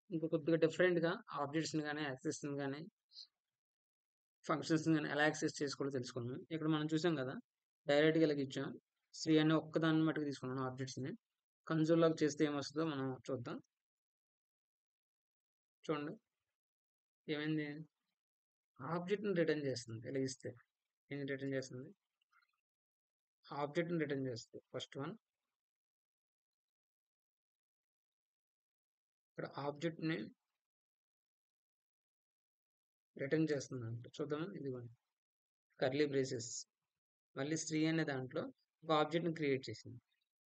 ఇంకా కొద్దిగా డిఫరెంట్‌గా ఆబ్జెక్ట్స్‌ని గాని, యాక్సెస్‌ని గాని, ఫంక్షన్స్‌ని గాని ఎలా యాక్సెస్ చేసుకోవాలో తెలుసుకున్నాం. ఇక్కడ మనం చూసాం కదా! డైరెక్ట్‌గా ఇలాగిచ్చాం. శ్రీ అనే ఒక్కదాన్ని మట్టుకు తీసుకున్నాను ఆబ్జెక్ట్స్‌ని. కన్సోల్‌లోకి చేస్తే ఏమొస్తదో మనం చూద్దాం. చూడండి ఏమైంది? ఆబ్జెక్ట్‌ని రిటర్న్ చేస్తుంది. ఇలా ఇస్తే. ఏం రిటర్న్ చేస్తుంది? ఆబ్జెక్ట్‌ని రిటర్న్ చేస్తుంది. First one. ఇక్కడ ఆబ్జెక్ట్‌ని రిటర్న్ చేస్తుందంట. చూద్దామా? ఇదిగోండి. Curly braces. మళ్ళీ శ్రీ అనే దాంట్లో ఒక ఆబ్జెక్ట్‌ని క్రియేట్ చేసింది.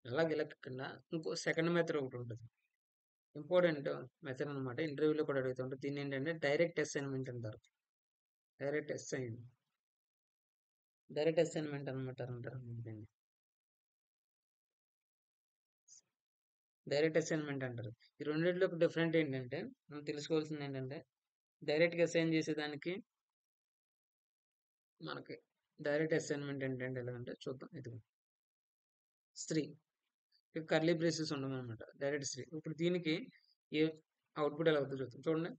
అలాగే ఇలా కాకుండా ఇంకో సెకండ్ మెథడ్ ఒకటుంటది. ఇంపార్టెంట్ మెథడ్ అనమాట. ఇంటర్వ్యూలో కూడా అడుగుతుంటారు. దీన్నేంటంటే డైరెక్ట్ అసైన్‌మెంట్ అంటారు. Direct assign. డైరెక్ట్ అసైన్‌మెంట్ అంటారు దీన్ని. డైరెక్ట్ అసైన్‌మెంట్ అంటారు. ఈ రెండిట్లో డిఫరెంట్ ఏంటంటే మనం తెలుసుకోవాల్సింది ఏంటంటే డైరెక్ట్‌గా అసైన్ చేసేదానికి మనకి డైరెక్ట్ అసైన్‌మెంట్ ఏంటంటే ఎలాగంటే చూద్దాం. ఇదిగో స్త్రీ. కర్లీ బ్రేసెస్ ఉండమనమాట. డైరెక్ట్ శ్రీ. ఇప్పుడు దీనికి ఏ అవుట్‌పుట్ ఎలా అవుద్దో చూద్దాం. చూడండి.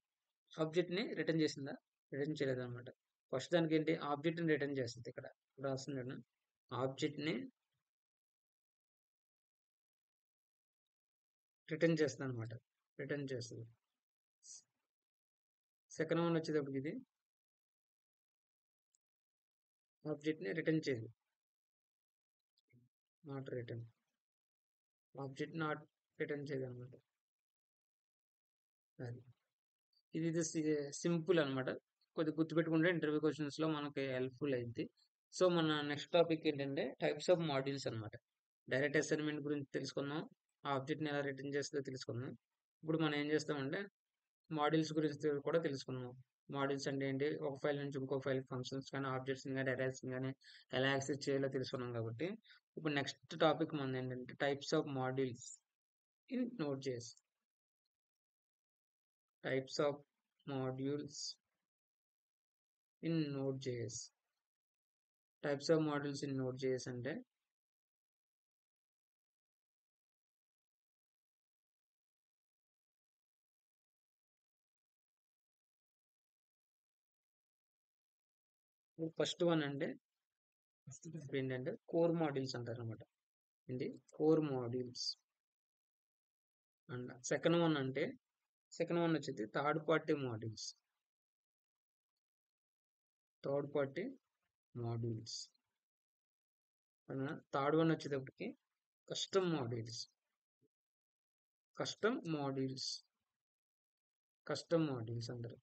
ఆబ్జెక్ట్‌ని రిటర్న్ చేసిందా? రిటర్న్ చేయలేదనమాట. ఫస్ట్ దానికేంటి ఆబ్జెక్ట్‌ని రిటర్న్ చేస్తది ఇక్కడ. ఇక్కడ రాస్తుంది చూడండి. ఆబ్జెక్ట్‌ని రిటర్న్ చేస్తదనమాట. రిటర్న్ చేస్తది. సెకండ్ వన్ వచ్చేటప్పటికి ఇది ఆబ్జెక్ట్‌ని రిటర్న్ చేయదు. Not return. Object not return చేయదనమాట. అది. ఇది సింపుల్ అనమాట. కొద్దిగా గుర్తుపెట్టుకుంటే ఇంటర్వ్యూ క్వెషన్స్‌లో మనకి హెల్ప్‌ఫుల్ అయిద్ది. సో, మన నెక్స్ట్ టాపిక్ ఏంటంటే టైప్స్ ఆఫ్ మాడ్యూల్స్ అనమాట. డైరెక్ట్ అసైన్‌మెంట్ గురించి తెలుసుకున్నాం. ఆ ఆబ్జెక్ట్‌ని ఎలా రిటర్న్ చేస్తదో తెలుసుకున్నాం. ఇప్పుడు మనం ఏం చేస్తామంటే మాడ్యూల్స్ గురించి కూడా తెలుసుకున్నాం. మాడ్యూల్స్ అంటే ఏంటి? ఒక ఫైల్ నుంచి ఇంకో ఫైల్ ఫంక్షన్స్ గాని, ఆబ్జెక్ట్స్‌ని గాని, అరేస్‌ని గాని ఎలా యాక్సెస్ చేయాలో తెలుసుకున్నాం కాబట్టి, ఇప్పుడు నెక్స్ట్ టాపిక్ మనదేంటంటే types of modules in Node js. Types of modules in Node js. Types of modules in Node js అంటే ఫస్ట్ వన్ అంటే ఫస్ట్ టైప్ ఏంటంటే కోర్ మాడ్యూల్స్ అంటారనమాట. ఏంటి? Core modules. And second one వచ్చేది third party modules. Third party modules. Third one వచ్చేటప్పటికి custom modules. Custom modules. Custom modules అంటారు.